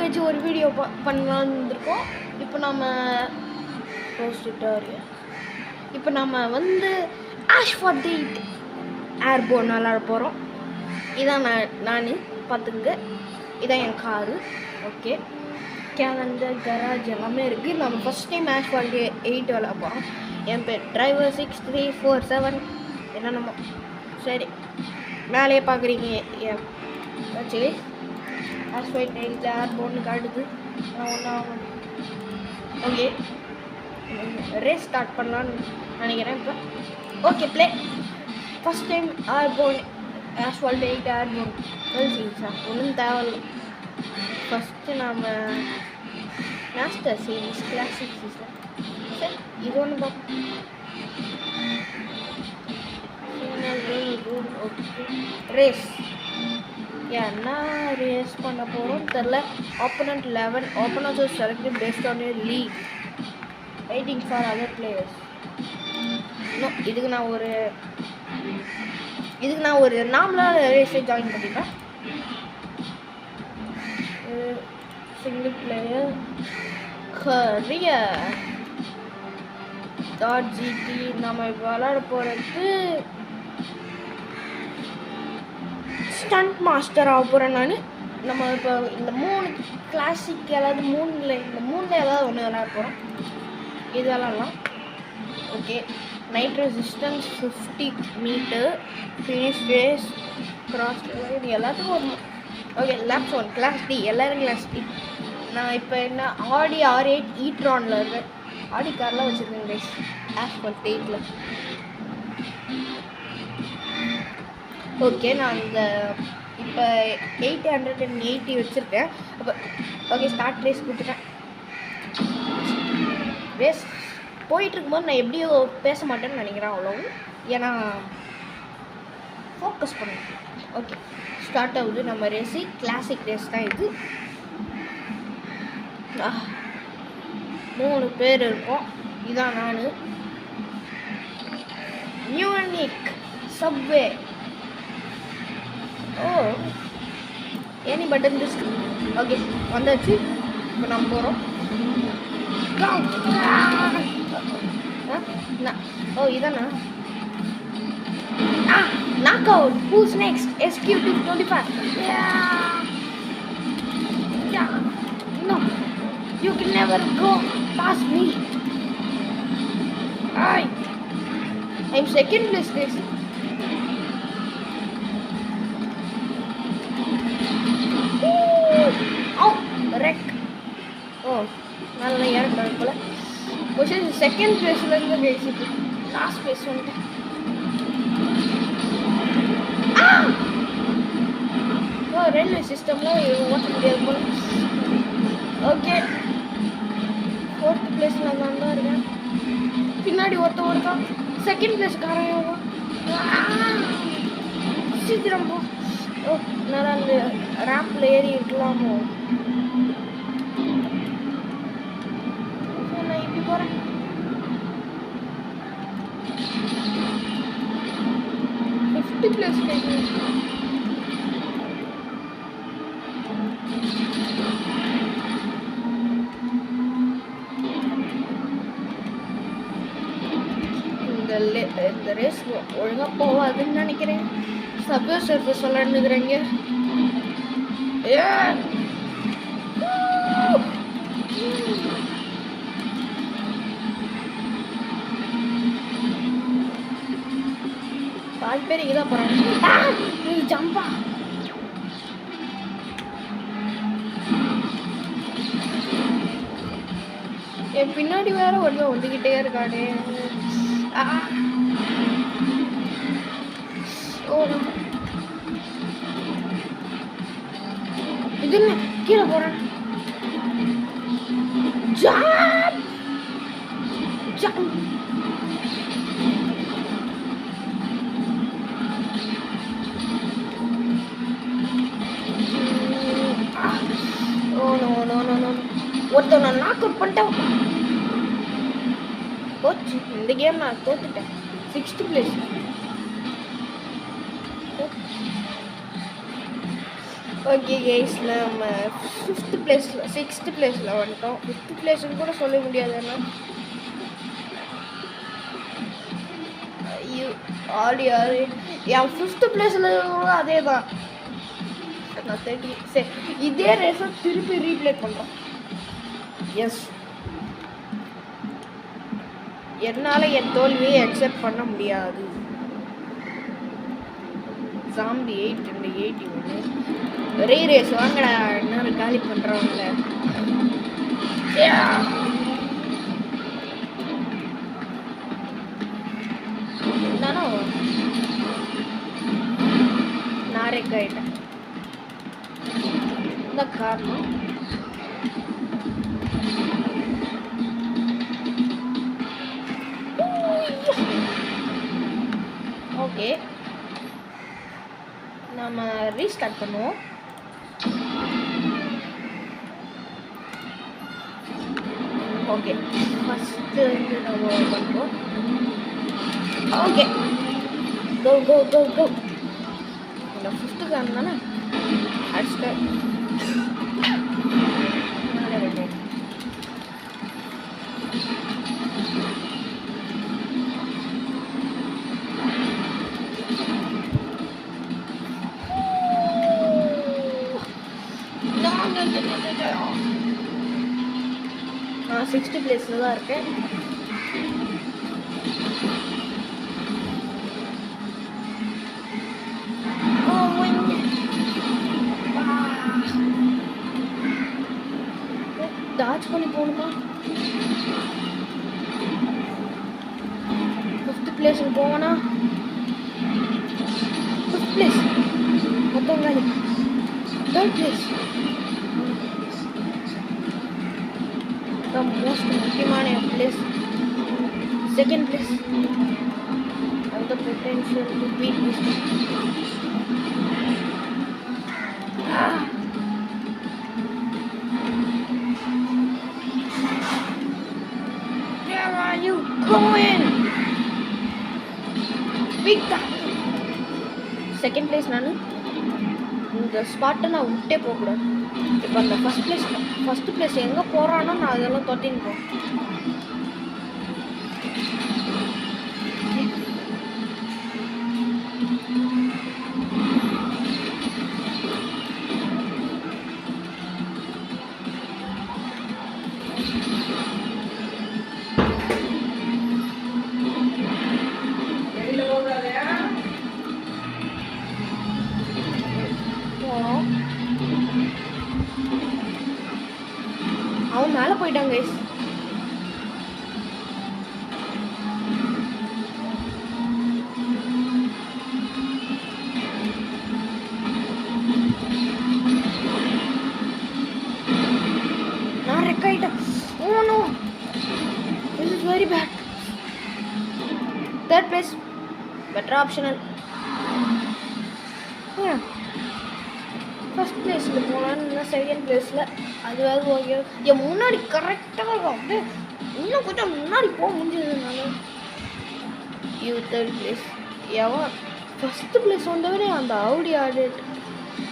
கழிச்சு ஒரு வீடியோ பண்ணலான்னு இருந்திருக்கோம். இப்போ நம்ம வந்து ஆஷ்வாட் ஏர்போர்ன் விளாட போகிறோம். இதான் நான் பார்த்துங்க, இதான் என் காரு. ஓகே, கேலண்டர் கராஜ் எல்லாமே இருக்குது. நம்ம ஃபஸ்ட் டைம் ஆஷ்வாட் 8 விளாட போகிறோம். என் பேர் டிரைவர் 6347 என்னென்னமோ. சரி, மேலேயே பார்க்குறீங்க ஆக்சுவலி ஆஷ்வாட் 8 ஏர்போர்னு காட்டுது. ஒன்றா ஓகே, ரேஸ் ஸ்டார்ட் பண்ணலான்னு நினைக்கிறேன் இப்போ. Okay, play. First time airborne ஆஷ்வாட் 8 ஏர்போர்ன் சார் ஒன்றும் தேவையில்லை. ஃபஸ்ட்டு நாம் மாஸ்டர் சீரீஸ் கிளாசிக் சீசன். சரி, இது ஒன்று பார்ப்போம். ஓகே, ரேஸ் என்ன ரேஸ் பண்ண போகிறோம் தெரில. Opponent 11 opponents are selected based on your league. Waiting for other players. இன்னும் இதுக்கு நான் ஒரு நார்மலான ரேஸை ஜாயின் பண்ணிப்பேன். Single player career .gt. நம்ம இப்போ விளாட போகிறது ஸ்டண்ட் மாஸ்டர் ஆக போகிறேன் நான். நம்ம இப்போ இந்த 3 கிளாசிக் ஏதாவது இந்த மூணில் ஏதாவது ஒன்று விளாட போகிறோம். இது விளாட்லாம். Okay, night resistance 50 metre, finish race, cross இது எல்லாத்துக்கும் வரணும். ஓகே, லேப்ஸ் 1 கிளாஸ் டி, எல்லோரும் கிளாஸ் டி. நான் இப்போ என்ன ஆடி R8 ஈட்ரானில் இருக்கேன். ஆடி கார்லாம் வச்சுருக்கேன் கைஸ் ஆஷ்வாட் 8ல். ஓகே, நான் இந்த இப்போ 880 வச்சுருக்கேன். அப்போ ஓகே, ஸ்டார்ட் ரேஸ் கொடுத்துட்டேன். ரேஸ் போயிட்டுருக்கும்போது நான் எப்படியோ பேச மாட்டேன்னு நினைக்கிறேன் அவ்வளோவும், ஏன்னா ஃபோக்கஸ் பண்ணுவேன். ஓகே, ஸ்டார்ட் ஆகுது நம்ம ரேஸு. கிளாசிக் ரேஸ் தான் இது. 3 பேர் இருக்கோம். இதான் நான். Munich subway. Oh, any button this. Okay, வந்தாச்சு. இப்போ நம்ம போகிறோம். ஓ, இதானா? Knock out. Who's next? SQ225. No, you can never go past me. I'm second place guys. Wreck. Oh, நல்லா ஏறக்கூடாது போல. பொசிஷன் செகண்ட் பிளேஸ்ல இருந்து கைஸ் இப்போ லாஸ்ட் பிளேஸ் வந்துட்டேன். ரயில்வே சிஸ்டமில் ஓட்ட முடியாது போல. ஓகே, 4th பிளேஸில் நான் தான் இருக்கேன். பின்னாடி ஒருத்தன் செகண்ட் பிளேஸ்காரன் சீக்கிரம் போ. ஓ, நான் அந்த ரேம்பில் ஏறி இருக்கலாமோ? நான் இப்படி போகிறேன். பிளேஸ் இந்த ரேஸ் ஒழுங்காக போகாதுன்னு நினைக்கிறேன். சப்வே சர்ஃபேஸ் விளாண்டுக்கிறேங்க. பாதி பேர் இங்கே தான் போகிறாங்க. ஜம்பா என் பின்னாடி வேற ஒன்று வந்துக்கிட்டே இருக்கானே. இது என்ன கீழே போகிறேன். Jump jump. ஒருத்தவனை நாக் அவுட் பண்ணிட்டேன். போச்சு, இந்த கேம் நான் தோத்துட்டேன். 6th place. ஓகே கைஸ், நம்ம 5th பிளேஸில் 6th பிளேஸில் வந்துட்டோம். 5th பிளேஸ்ன்னு கூட சொல்ல முடியாது. ஏன்னா ஆடி ஆடி என் 5th பிளேஸில் அதே தான். நான் 30 சரி, இதே ரேஸை திருப்பி ரீப்ளே பண்ணுறோம். எஸ், என்னால் என் தோல்வியை அக்செப்ட் பண்ண முடியாது. ஜாம்பி 8 and 81 ரே ரேஸ் வாங்கடா, என்ன காலி பண்ணுறவங்கள. என்னன்னா நான் ரெக் ஆகிட்டேன். இந்த காரணம் ஓகே, நம்ம ரீஸ்டார்ட் பண்ணுவோம். ஓகே, ஃபஸ்ட்டு வந்து நம்ம பண்ணுவோம். ஓகே, கோ கோ கோ கோ. இந்த 5th கான் தானே அடிச்சிட்டேன். நான் 6th பிளேஸில் தான் இருக்கேன். டாச் பண்ணி போகணுமா? 5th பிளேஸுக்கு போவேனா? 5th பிளேஸ் மொத்தம் காலி. 3rd பிளேஸ் the most முக்கியமான place. 2nd place and the potential to beat this. Where are you going? Beat that. 2nd place. நான் இந்த ஸ்பாட்டை நான் விட்டே போகக்கூடாது. இப்போ அந்த ஃபஸ்ட் பிளேஸ் எங்கே போகிறானோ நான் அதெல்லாம் தொட்டின்னு போகிறேன். அவன் மேலே போயிட்டான் கைஸ். நான் ரெக் ஆயிட்டேன். Oh no, this is very bad. 3rd place better optional. First பிளேஸில் போனான்னு 2nd பிளேஸில் அதுவாது ஓகே. என் முன்னாடி கரெக்டாக இருக்கும். அப்படியே இன்னும் கொஞ்சம் முன்னாடி போக முடிஞ்சதுனால 3rd பிளேஸ். எவன் 1st பிளேஸ் வந்தவரே அந்த ஆடி ஆடிட்டு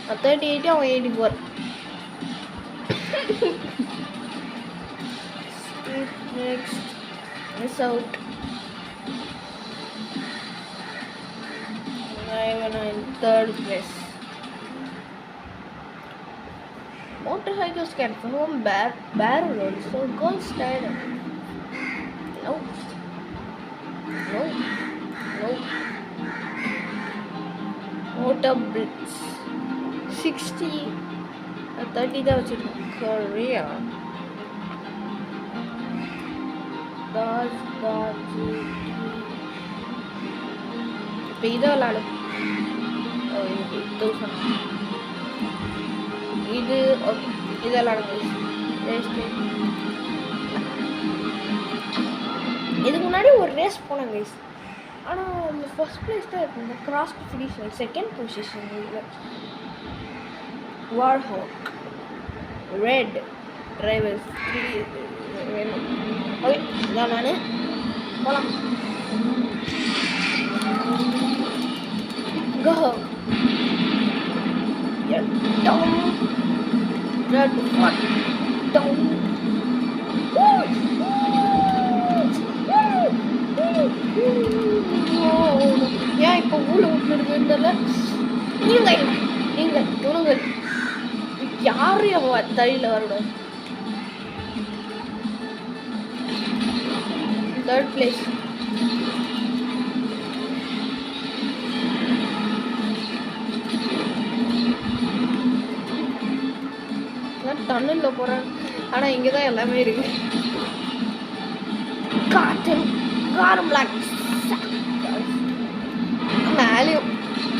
38, அவன் 84. Next miss out. I'm in 3rd place. Motorcycles can perform barrel rolls, so go stand up. No. Motor blitz 60 30 தான் வச்சிருக்கோம். Korea இப்போ இதை விளாடு. இது ஓகே, இது விளாடுங்க. இதுக்கு முன்னாடி ஒரு ரேஸ் போனேன் கைஸ். ஆனால் ஃபர்ஸ்ட் பிளேஸ் தான் இருக்கும். Cross to finish 2nd position. இதில் வார்ஹாக் ரெட் டிரைவர்ஸ் 3 வேணும். ஓகே, இதான் நான் போகலாம். Go. down, red one, down. ஏன் இப்போ ஊழ விட்டுருக்குன்றல நீங்கள் துணுங்கள் யாரும் தழியில் வரக்கூடாது. Third place. டன்னலில் போகிறேன், ஆனால் இங்கே தான் எல்லாமே இருக்கு. காரம் பிளாக் மேலேயும்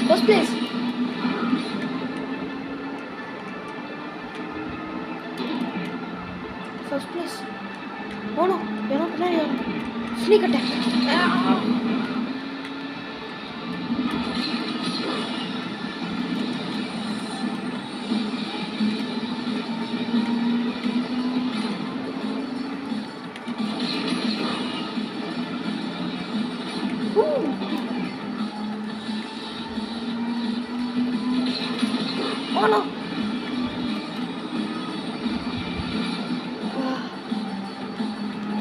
ஃபர்ஸ்ட் பிளேஸ். ஃபர்ஸ்ட் பிளேஸ் போனோம். எனக்கு பின்னாடி sneak attack. Oh no!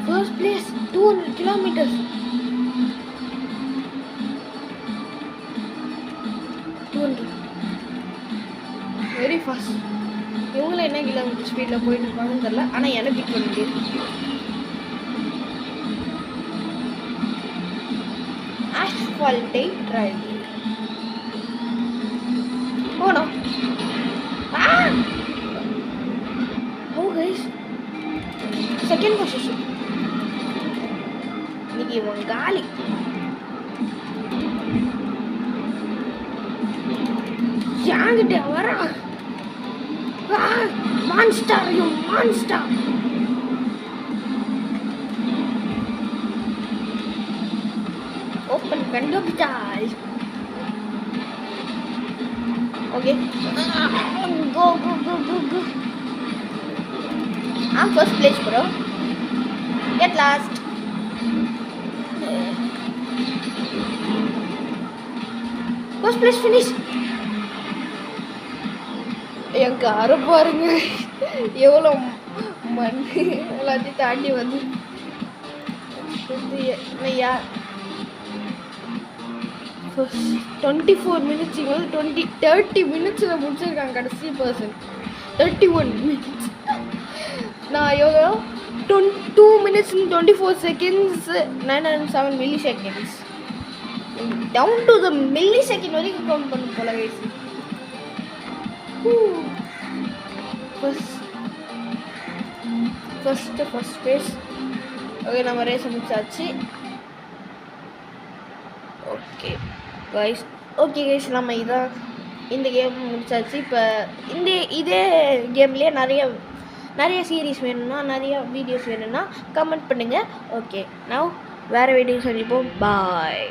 First place, 200 kilometers. 200. Very fast. இவங்கள என்ன கிலோமீட்டர் ஸ்பீடில் போயிட்டு இருப்பாங்கன்னு தெரியல, ஆனால் எனக்கு பிக் பண்ண முடியாது. Asphaltate driving. Oh no! Oh guys, second position. Niki wangali. Yangite avara. Monster, you monster. Open window guys. Okay. Go. I'm first place, bro. Get last. First place finish. என் காரை பாருங்க, எவ்வளோ மண் எல்லாத்தையும் தாண்டி வந்து 24 minutes 30 minutes முடிச்சிருக்காங்க கடைசி person. 31 minutes. நான் எவ்வளோ 2 minutes and 24 seconds 907 milliseconds. Down to the millisecond வரைக்கும் கவுண்ட் பண்ண போல கைஸ். First space. ஓகே, நம்ம ரேஸ் முடிச்சாச்சு. ஓகே கைஸ், நம்ம இந்த கேம் முடிச்சாச்சு. இப்போ இதே கேம்லேயே நிறைய சீரீஸ் வேணும்னா, நிறைய வீடியோஸ் வேணும்னா கமெண்ட் பண்ணுங்கள். ஓகே, நான் வேறு வீடியோஸ் சந்திப்போம். பாய்.